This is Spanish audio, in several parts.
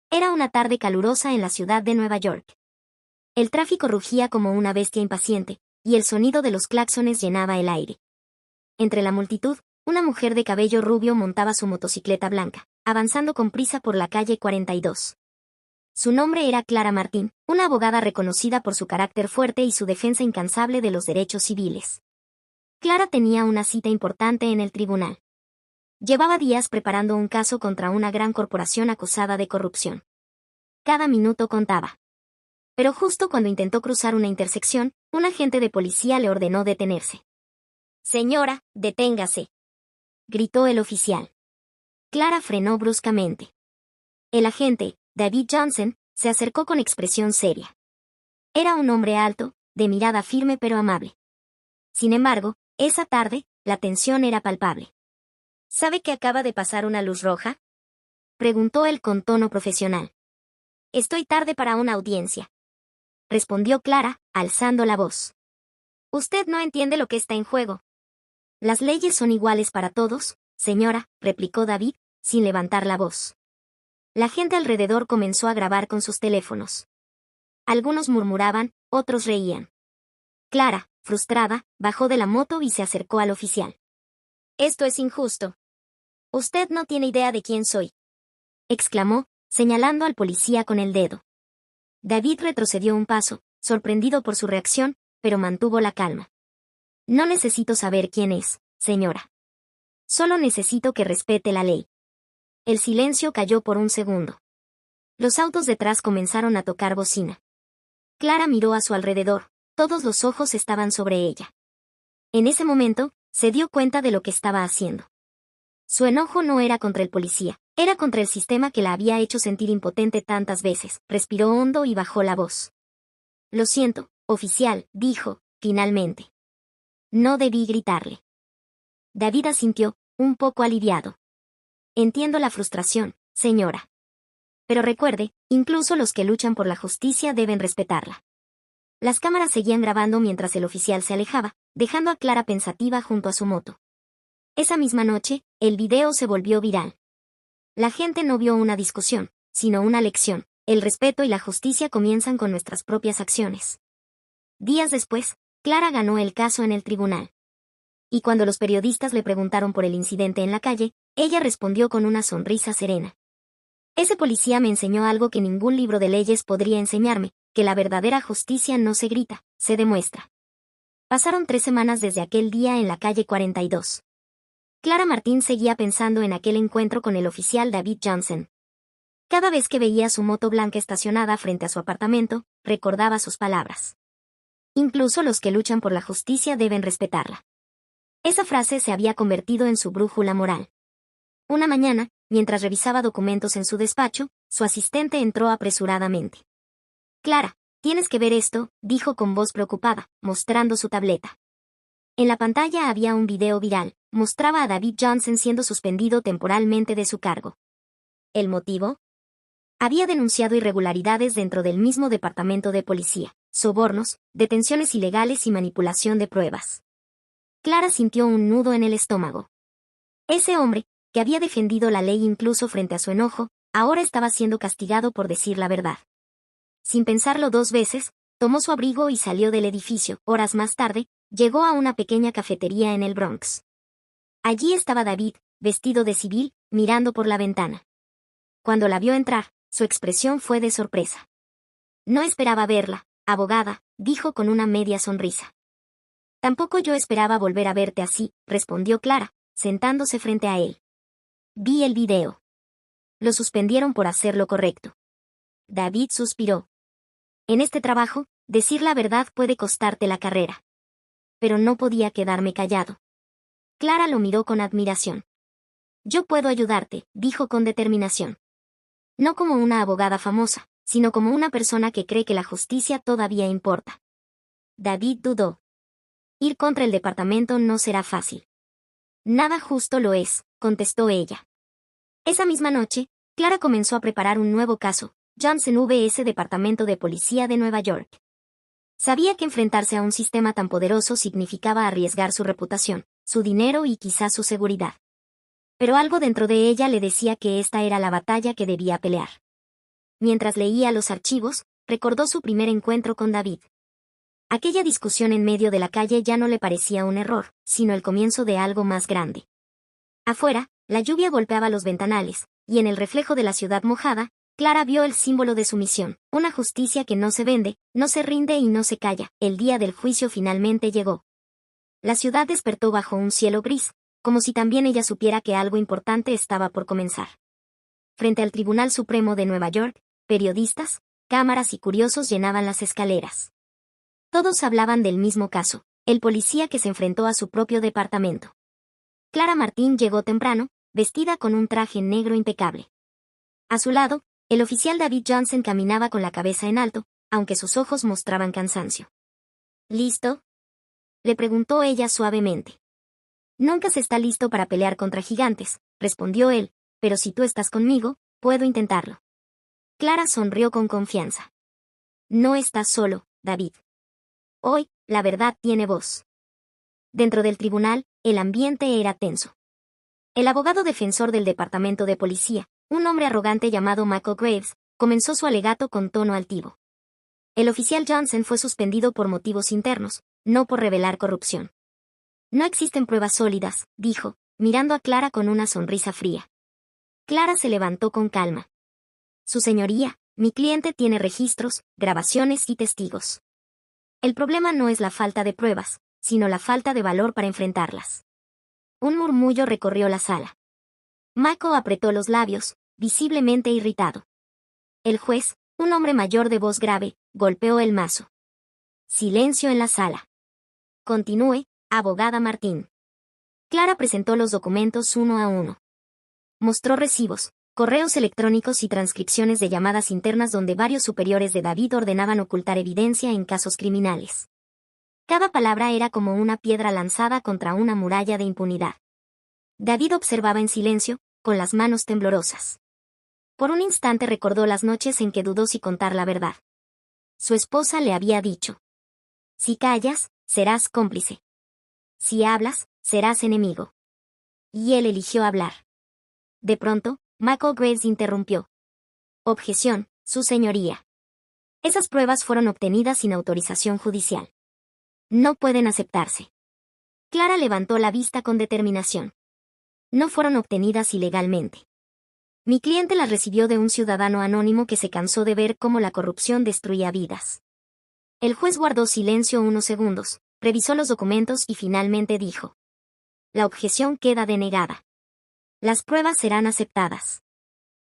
Era una tarde calurosa en la ciudad de Nueva York. El tráfico rugía como una bestia impaciente, y el sonido de los claxones llenaba el aire. Entre la multitud, una mujer de cabello rubio montaba su motocicleta blanca, avanzando con prisa por la calle 42. Su nombre era Clara Martín, una abogada reconocida por su carácter fuerte y su defensa incansable de los derechos civiles. Clara tenía una cita importante en el tribunal. Llevaba días preparando un caso contra una gran corporación acusada de corrupción. Cada minuto contaba. Pero justo cuando intentó cruzar una intersección, un agente de policía le ordenó detenerse. «Señora, deténgase», gritó el oficial. Clara frenó bruscamente. El agente, David Johnson, se acercó con expresión seria. Era un hombre alto, de mirada firme pero amable. Sin embargo, esa tarde, la tensión era palpable. «¿Sabe que acaba de pasar una luz roja?», preguntó él con tono profesional. «Estoy tarde para una audiencia», respondió Clara, alzando la voz. «Usted no entiende lo que está en juego». «Las leyes son iguales para todos, señora», replicó David, sin levantar la voz. La gente alrededor comenzó a grabar con sus teléfonos. Algunos murmuraban, otros reían. Clara, frustrada, bajó de la moto y se acercó al oficial. «Esto es injusto. Usted no tiene idea de quién soy», exclamó, señalando al policía con el dedo. David retrocedió un paso, sorprendido por su reacción, pero mantuvo la calma. «No necesito saber quién es, señora. Solo necesito que respete la ley». El silencio cayó por un segundo. Los autos detrás comenzaron a tocar bocina. Clara miró a su alrededor, todos los ojos estaban sobre ella. En ese momento, se dio cuenta de lo que estaba haciendo. Su enojo no era contra el policía, era contra el sistema que la había hecho sentir impotente tantas veces. Respiró hondo y bajó la voz. «Lo siento, oficial», dijo, finalmente. «No debí gritarle». David asintió, un poco aliviado. «Entiendo la frustración, señora. Pero recuerde, incluso los que luchan por la justicia deben respetarla». Las cámaras seguían grabando mientras el oficial se alejaba, dejando a Clara pensativa junto a su moto. Esa misma noche, el video se volvió viral. La gente no vio una discusión, sino una lección. El respeto y la justicia comienzan con nuestras propias acciones. Días después, Clara ganó el caso en el tribunal. Y cuando los periodistas le preguntaron por el incidente en la calle, ella respondió con una sonrisa serena. «Ese policía me enseñó algo que ningún libro de leyes podría enseñarme, que la verdadera justicia no se grita, se demuestra». Pasaron 3 semanas desde aquel día en la calle 42. Clara Martín seguía pensando en aquel encuentro con el oficial David Johnson. Cada vez que veía su moto blanca estacionada frente a su apartamento, recordaba sus palabras. «Incluso los que luchan por la justicia deben respetarla». Esa frase se había convertido en su brújula moral. Una mañana, mientras revisaba documentos en su despacho, su asistente entró apresuradamente. «Clara, tienes que ver esto», dijo con voz preocupada, mostrando su tableta. En la pantalla había un video viral, mostraba a David Johnson siendo suspendido temporalmente de su cargo. ¿El motivo? Había denunciado irregularidades dentro del mismo departamento de policía, sobornos, detenciones ilegales y manipulación de pruebas. Clara sintió un nudo en el estómago. Ese hombre, que había defendido la ley incluso frente a su enojo, ahora estaba siendo castigado por decir la verdad. Sin pensarlo 2 veces, tomó su abrigo y salió del edificio. Horas más tarde, llegó a una pequeña cafetería en el Bronx. Allí estaba David, vestido de civil, mirando por la ventana. Cuando la vio entrar, su expresión fue de sorpresa. «No esperaba verla, abogada», dijo con una media sonrisa. «Tampoco yo esperaba volver a verte así», respondió Clara, sentándose frente a él. «Vi el video. Lo suspendieron por hacer lo correcto». David suspiró. «En este trabajo, decir la verdad puede costarte la carrera». Pero no podía quedarme callado. Clara lo miró con admiración. «Yo puedo ayudarte», dijo con determinación. No como una abogada famosa, sino como una persona que cree que la justicia todavía importa. David dudó. «Ir contra el departamento no será fácil». «Nada justo lo es», contestó ella. Esa misma noche, Clara comenzó a preparar un nuevo caso, Johnson vs. Departamento de Policía de Nueva York. Sabía que enfrentarse a un sistema tan poderoso significaba arriesgar su reputación, su dinero y quizás su seguridad. Pero algo dentro de ella le decía que esta era la batalla que debía pelear. mientras leía los archivos, recordó su primer encuentro con David. Aquella discusión en medio de la calle ya no le parecía un error, sino el comienzo de algo más grande. Afuera, la lluvia golpeaba los ventanales, y en el reflejo de la ciudad mojada, Clara vio el símbolo de su misión, una justicia que no se vende, no se rinde y no se calla. El día del juicio finalmente llegó. La ciudad despertó bajo un cielo gris, como si también ella supiera que algo importante estaba por comenzar. Frente al Tribunal Supremo de Nueva York, periodistas, cámaras y curiosos llenaban las escaleras. Todos hablaban del mismo caso, el policía que se enfrentó a su propio departamento. Clara Martín llegó temprano, vestida con un traje negro impecable. A su lado, el oficial David Johnson caminaba con la cabeza en alto, aunque sus ojos mostraban cansancio. ¿Listo?, le preguntó ella suavemente. Nunca se está listo para pelear contra gigantes, respondió él, pero si tú estás conmigo, puedo intentarlo. Clara sonrió con confianza. No estás solo, David. Hoy, la verdad tiene voz. Dentro del tribunal, el ambiente era tenso. El abogado defensor del departamento de policía, un hombre arrogante llamado Michael Graves, comenzó su alegato con tono altivo. El oficial Johnson fue suspendido por motivos internos, no por revelar corrupción. No existen pruebas sólidas, dijo, mirando a Clara con una sonrisa fría. Clara se levantó con calma. Su señoría, mi cliente tiene registros, grabaciones y testigos. El problema no es la falta de pruebas, sino la falta de valor para enfrentarlas. Un murmullo recorrió la sala. Michael apretó los labios, visiblemente irritado. El juez, un hombre mayor de voz grave, golpeó el mazo. Silencio en la sala. Continúe, abogada Martín. Clara presentó los documentos uno a uno. Mostró recibos, correos electrónicos y transcripciones de llamadas internas donde varios superiores de David ordenaban ocultar evidencia en casos criminales. Cada palabra era como una piedra lanzada contra una muralla de impunidad. David observaba en silencio, con las manos temblorosas. Por un instante recordó las noches en que dudó si contar la verdad. Su esposa le había dicho: si callas, serás cómplice. Si hablas, serás enemigo. Y él eligió hablar. De pronto, Michael Graves interrumpió. Objeción, su señoría. Esas pruebas fueron obtenidas sin autorización judicial. No pueden aceptarse. Clara levantó la vista con determinación. No fueron obtenidas ilegalmente. Mi cliente las recibió de un ciudadano anónimo que se cansó de ver cómo la corrupción destruía vidas. El juez guardó silencio unos segundos, revisó los documentos y finalmente dijo: la objeción queda denegada. Las pruebas serán aceptadas.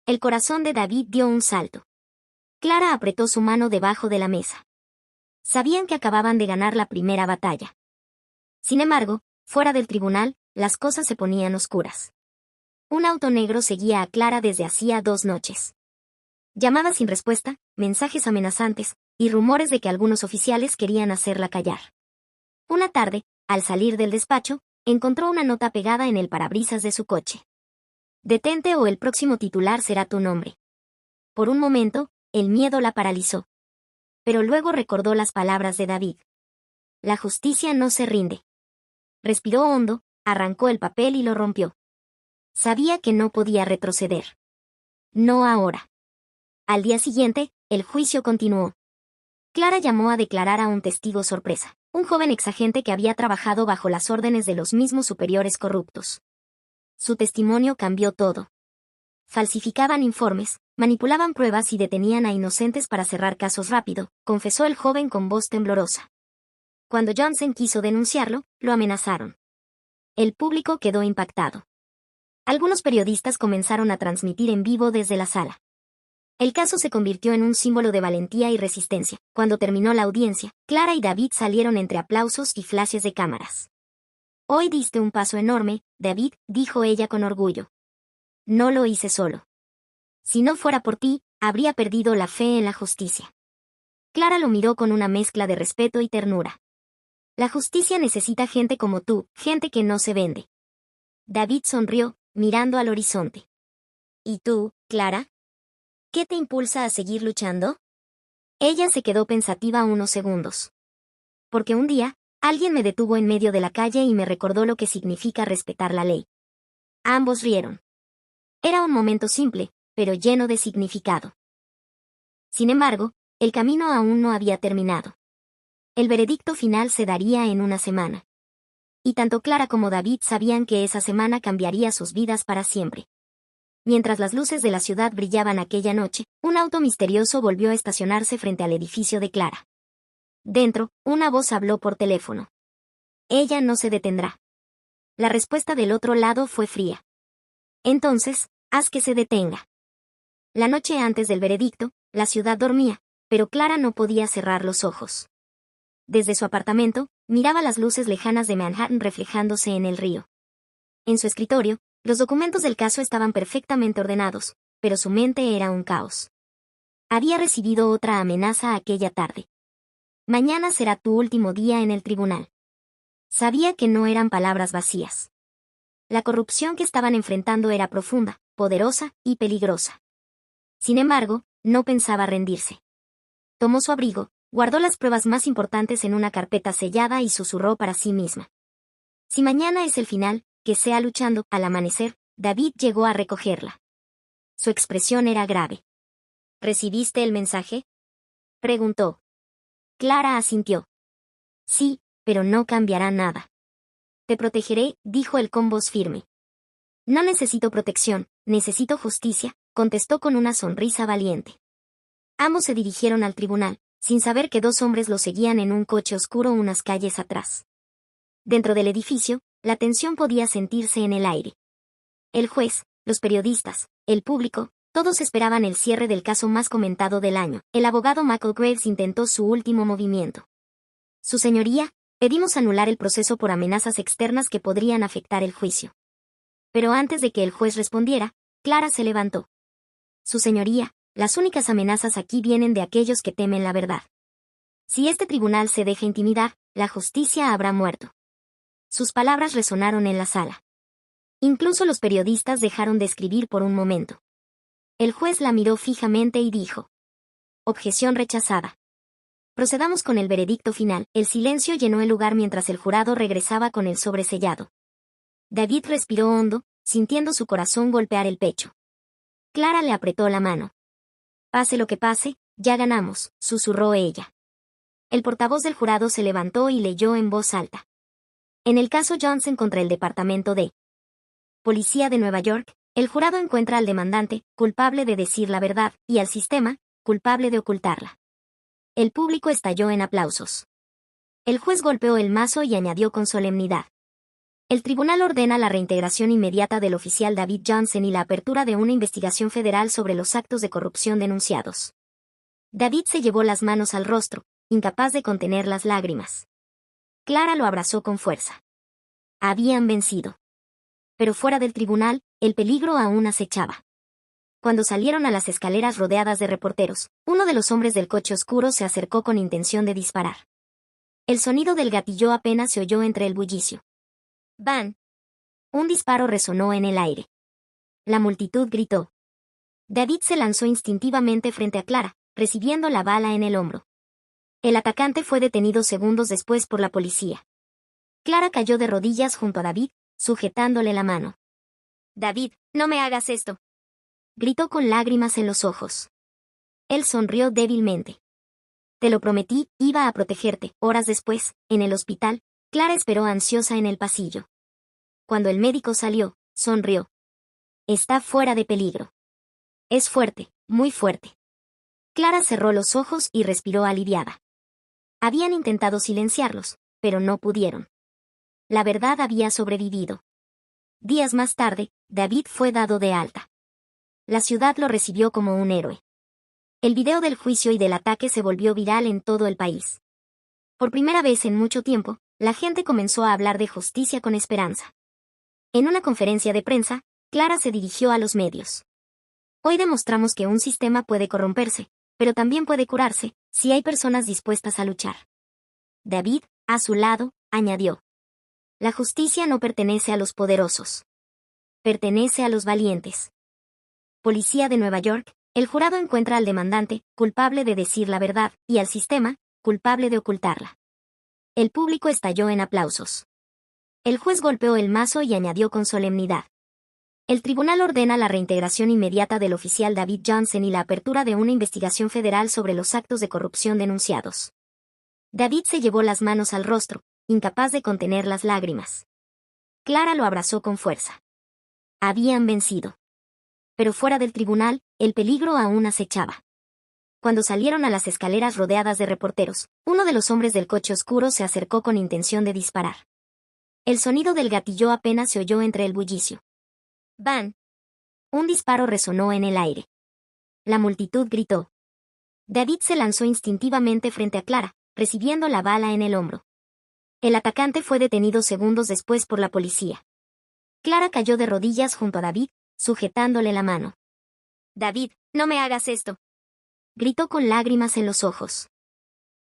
El corazón de David dio un salto. Clara apretó su mano debajo de la mesa. Sabían que acababan de ganar la primera batalla. Sin embargo, fuera del tribunal, las cosas se ponían oscuras. Un auto negro seguía a Clara desde hacía 2 noches. Llamadas sin respuesta, mensajes amenazantes, y rumores de que algunos oficiales querían hacerla callar. Una tarde, al salir del despacho, encontró una nota pegada en el parabrisas de su coche. Detente o el próximo titular será tu nombre. Por un momento, el miedo la paralizó. Pero luego recordó las palabras de David. La justicia no se rinde. Respiró hondo, arrancó el papel y lo rompió. Sabía que no podía retroceder. No ahora. Al día siguiente, el juicio continuó. Clara llamó a declarar a un testigo sorpresa, un joven exagente que había trabajado bajo las órdenes de los mismos superiores corruptos. Su testimonio cambió todo. Falsificaban informes, manipulaban pruebas y detenían a inocentes para cerrar casos rápido, confesó el joven con voz temblorosa. Cuando Johnson quiso denunciarlo, lo amenazaron. El público quedó impactado. Algunos periodistas comenzaron a transmitir en vivo desde la sala. El caso se convirtió en un símbolo de valentía y resistencia. Cuando terminó la audiencia, Clara y David salieron entre aplausos y flashes de cámaras. Hoy diste un paso enorme, David, dijo ella con orgullo. No lo hice solo. Si no fuera por ti, habría perdido la fe en la justicia. Clara lo miró con una mezcla de respeto y ternura. La justicia necesita gente como tú, gente que no se vende. David sonrió, mirando al horizonte. ¿Y tú, Clara? ¿Qué te impulsa a seguir luchando? Ella se quedó pensativa unos segundos. Porque un día, alguien me detuvo en medio de la calle y me recordó lo que significa respetar la ley. Ambos rieron. Era un momento simple, pero lleno de significado. Sin embargo, el camino aún no había terminado. El veredicto final se daría en una semana. Y tanto Clara como David sabían que esa semana cambiaría sus vidas para siempre. Mientras las luces de la ciudad brillaban aquella noche, un auto misterioso volvió a estacionarse frente al edificio de Clara. Dentro, una voz habló por teléfono. Ella no se detendrá. La respuesta del otro lado fue fría. Entonces, haz que se detenga. La noche antes del veredicto, la ciudad dormía, pero Clara no podía cerrar los ojos. Desde su apartamento, miraba las luces lejanas de Manhattan reflejándose en el río. En su escritorio, los documentos del caso estaban perfectamente ordenados, pero su mente era un caos. Había recibido otra amenaza aquella tarde. Mañana será tu último día en el tribunal. Sabía que no eran palabras vacías. La corrupción que estaban enfrentando era profunda, poderosa y peligrosa. Sin embargo, no pensaba rendirse. Tomó su abrigo, guardó las pruebas más importantes en una carpeta sellada y susurró para sí misma. Si mañana es el final, que sea luchando. Al amanecer, David llegó a recogerla. Su expresión era grave. ¿Recibiste el mensaje?, preguntó. Clara asintió. Sí, pero no cambiará nada. Te protegeré, dijo él con voz firme. No necesito protección, necesito justicia, contestó con una sonrisa valiente. Ambos se dirigieron al tribunal, sin saber que dos hombres lo seguían en un coche oscuro unas calles atrás. Dentro del edificio, la tensión podía sentirse en el aire. El juez, los periodistas, el público, todos esperaban el cierre del caso más comentado del año. El abogado Michael Graves intentó su último movimiento. Su señoría, pedimos anular el proceso por amenazas externas que podrían afectar el juicio. Pero antes de que el juez respondiera, Clara se levantó. Su señoría, las únicas amenazas aquí vienen de aquellos que temen la verdad. Si este tribunal se deja intimidar, la justicia habrá muerto. Sus palabras resonaron en la sala. Incluso los periodistas dejaron de escribir por un momento. El juez la miró fijamente y dijo: objeción rechazada. Procedamos con el veredicto final. El silencio llenó el lugar mientras el jurado regresaba con el sobre sellado. David respiró hondo, sintiendo su corazón golpear el pecho. Clara le apretó la mano. Pase lo que pase, ya ganamos, susurró ella. El portavoz del jurado se levantó y leyó en voz alta. En el caso Johnson contra el Departamento de Policía de Nueva York, el jurado encuentra al demandante, culpable de decir la verdad, y al sistema, culpable de ocultarla. El público estalló en aplausos. El juez golpeó el mazo y añadió con solemnidad. El tribunal ordena la reintegración inmediata del oficial David Johnson y la apertura de una investigación federal sobre los actos de corrupción denunciados. David se llevó las manos al rostro, incapaz de contener las lágrimas. Clara lo abrazó con fuerza. Habían vencido. Pero fuera del tribunal, el peligro aún acechaba. Cuando salieron a las escaleras rodeadas de reporteros, uno de los hombres del coche oscuro se acercó con intención de disparar. El sonido del gatillo apenas se oyó entre el bullicio. ¡Van! Un disparo resonó en el aire. La multitud gritó. David se lanzó instintivamente frente a Clara, recibiendo la bala en el hombro. El atacante fue detenido segundos después por la policía. Clara cayó de rodillas junto a David, sujetándole la mano. David, no me hagas esto, gritó con lágrimas en los ojos. Él sonrió débilmente. Te lo prometí, iba a protegerte. Horas después, en el hospital, Clara esperó ansiosa en el pasillo. Cuando el médico salió, sonrió. Está fuera de peligro. Es fuerte, muy fuerte. Clara cerró los ojos y respiró aliviada. Habían intentado silenciarlos, pero no pudieron. La verdad había sobrevivido. Días más tarde, David fue dado de alta. La ciudad lo recibió como un héroe. El video del juicio y del ataque se volvió viral en todo el país. Por primera vez en mucho tiempo, la gente comenzó a hablar de justicia con esperanza. En una conferencia de prensa, Clara se dirigió a los medios. Hoy demostramos que un sistema puede corromperse, pero también puede curarse, si hay personas dispuestas a luchar. David, a su lado, añadió. La justicia no pertenece a los poderosos. Pertenece a los valientes. Policía de Nueva York, el jurado encuentra al demandante, culpable de decir la verdad, y al sistema, culpable de ocultarla. El público estalló en aplausos. El juez golpeó el mazo y añadió con solemnidad. El tribunal ordena la reintegración inmediata del oficial David Johnson y la apertura de una investigación federal sobre los actos de corrupción denunciados. David se llevó las manos al rostro, incapaz de contener las lágrimas. Clara lo abrazó con fuerza. Habían vencido. Pero fuera del tribunal, el peligro aún acechaba. Cuando salieron a las escaleras rodeadas de reporteros, uno de los hombres del coche oscuro se acercó con intención de disparar. El sonido del gatillo apenas se oyó entre el bullicio. ¡Van! Un disparo resonó en el aire. La multitud gritó. David se lanzó instintivamente frente a Clara, recibiendo la bala en el hombro. El atacante fue detenido segundos después por la policía. Clara cayó de rodillas junto a David, sujetándole la mano. «David, no me hagas esto», gritó con lágrimas en los ojos.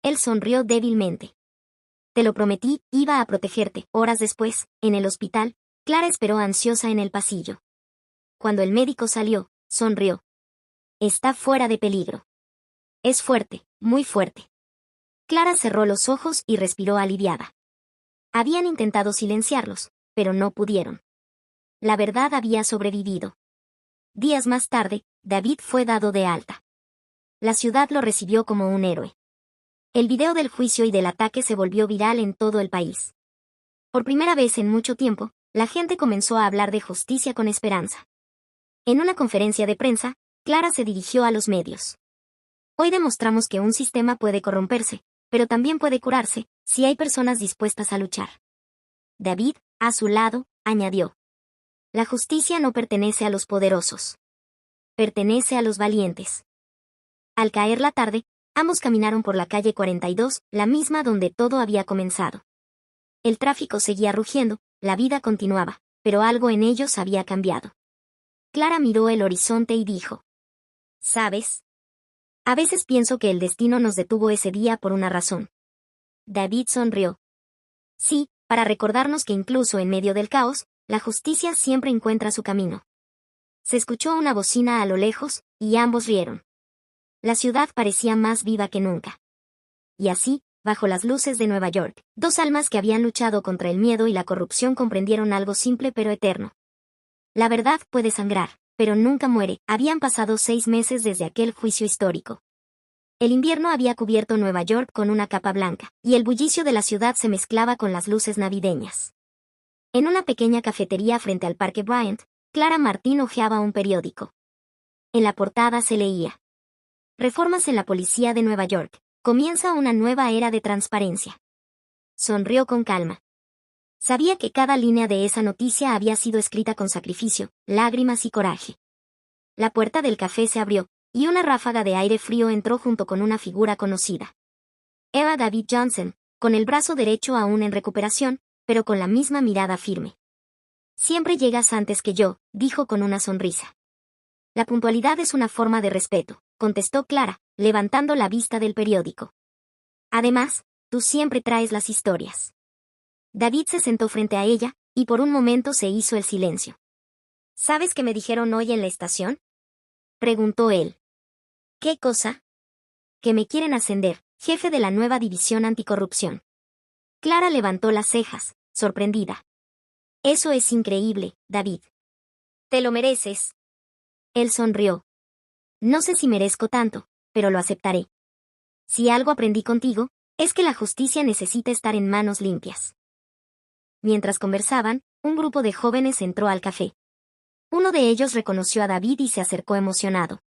Él sonrió débilmente. «Te lo prometí, iba a protegerte». Horas después, en el hospital, Clara esperó ansiosa en el pasillo. Cuando el médico salió, sonrió. «Está fuera de peligro». «Es fuerte, muy fuerte». Clara cerró los ojos y respiró aliviada. Habían intentado silenciarlos, pero no pudieron. La verdad había sobrevivido. Días más tarde, David fue dado de alta. La ciudad lo recibió como un héroe. El video del juicio y del ataque se volvió viral en todo el país. Por primera vez en mucho tiempo, la gente comenzó a hablar de justicia con esperanza. En una conferencia de prensa, Clara se dirigió a los medios. Hoy demostramos que un sistema puede corromperse, pero también puede curarse, si hay personas dispuestas a luchar. David, a su lado, añadió. La justicia no pertenece a los poderosos. Pertenece a los valientes. Al caer la tarde, ambos caminaron por la calle 42, la misma donde todo había comenzado. El tráfico seguía rugiendo, la vida continuaba, pero algo en ellos había cambiado. Clara miró el horizonte y dijo. ¿Sabes? A veces pienso que el destino nos detuvo ese día por una razón. David sonrió. Sí, para recordarnos que incluso en medio del caos, la justicia siempre encuentra su camino. Se escuchó una bocina a lo lejos, y ambos rieron. La ciudad parecía más viva que nunca. Y así, bajo las luces de Nueva York, dos almas que habían luchado contra el miedo y la corrupción comprendieron algo simple pero eterno. La verdad puede sangrar, pero nunca muere. Habían pasado 6 meses desde aquel juicio histórico. El invierno había cubierto Nueva York con una capa blanca, y el bullicio de la ciudad se mezclaba con las luces navideñas. En una pequeña cafetería frente al Parque Bryant, Clara Martín hojeaba un periódico. En la portada se leía. Reformas en la policía de Nueva York. Comienza una nueva era de transparencia. Sonrió con calma. Sabía que cada línea de esa noticia había sido escrita con sacrificio, lágrimas y coraje. La puerta del café se abrió, y una ráfaga de aire frío entró junto con una figura conocida. Era David Johnson, con el brazo derecho aún en recuperación, pero con la misma mirada firme. Siempre llegas antes que yo, dijo con una sonrisa. La puntualidad es una forma de respeto, contestó Clara, levantando la vista del periódico. Además, tú siempre traes las historias. David se sentó frente a ella, y por un momento se hizo el silencio. ¿Sabes qué me dijeron hoy en la estación? Preguntó él. ¿Qué cosa? Que me quieren ascender, jefe de la nueva división anticorrupción. Clara levantó las cejas, sorprendida. Eso es increíble, David. Te lo mereces. Él sonrió. No sé si merezco tanto, pero lo aceptaré. Si algo aprendí contigo, es que la justicia necesita estar en manos limpias. Mientras conversaban, un grupo de jóvenes entró al café. Uno de ellos reconoció a David y se acercó emocionado.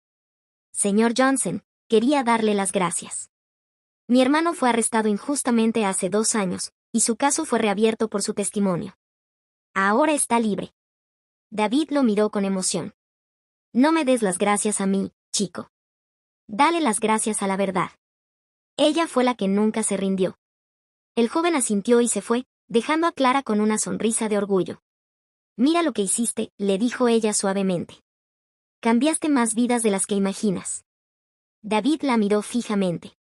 Señor Johnson, quería darle las gracias. Mi hermano fue arrestado injustamente hace 2 años, y su caso fue reabierto por su testimonio. Ahora está libre. David lo miró con emoción. No me des las gracias a mí, chico. Dale las gracias a la verdad. Ella fue la que nunca se rindió. El joven asintió y se fue, dejando a Clara con una sonrisa de orgullo. Mira lo que hiciste, le dijo ella suavemente. Cambiaste más vidas de las que imaginas. David la miró fijamente.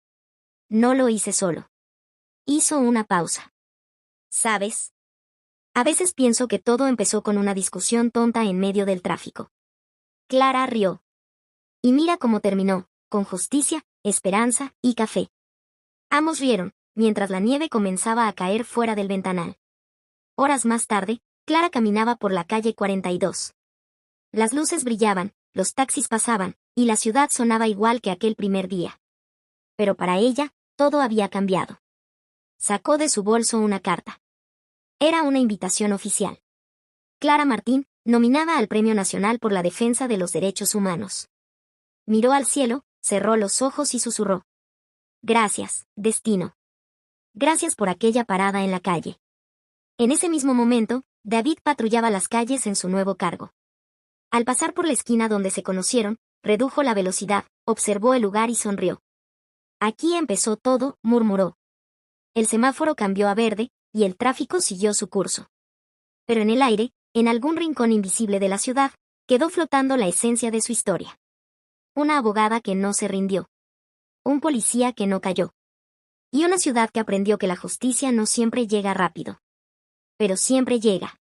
No lo hice solo. Hizo una pausa. ¿Sabes? A veces pienso que todo empezó con una discusión tonta en medio del tráfico. Clara rió. Y mira cómo terminó, con justicia, esperanza y café. Ambos rieron, mientras la nieve comenzaba a caer fuera del ventanal. Horas más tarde, Clara caminaba por la calle 42. Las luces brillaban, los taxis pasaban, y la ciudad sonaba igual que aquel primer día. Pero para ella, todo había cambiado. Sacó de su bolso una carta. Era una invitación oficial. Clara Martín, nominada al Premio Nacional por la Defensa de los Derechos Humanos. Miró al cielo, cerró los ojos y susurró. Gracias, destino. Gracias por aquella parada en la calle. En ese mismo momento, David patrullaba las calles en su nuevo cargo. Al pasar por la esquina donde se conocieron, redujo la velocidad, observó el lugar y sonrió. Aquí empezó todo, murmuró. El semáforo cambió a verde, y el tráfico siguió su curso. Pero en el aire, en algún rincón invisible de la ciudad, quedó flotando la esencia de su historia. Una abogada que no se rindió. Un policía que no cayó. Y una ciudad que aprendió que la justicia no siempre llega rápido. Pero siempre llega.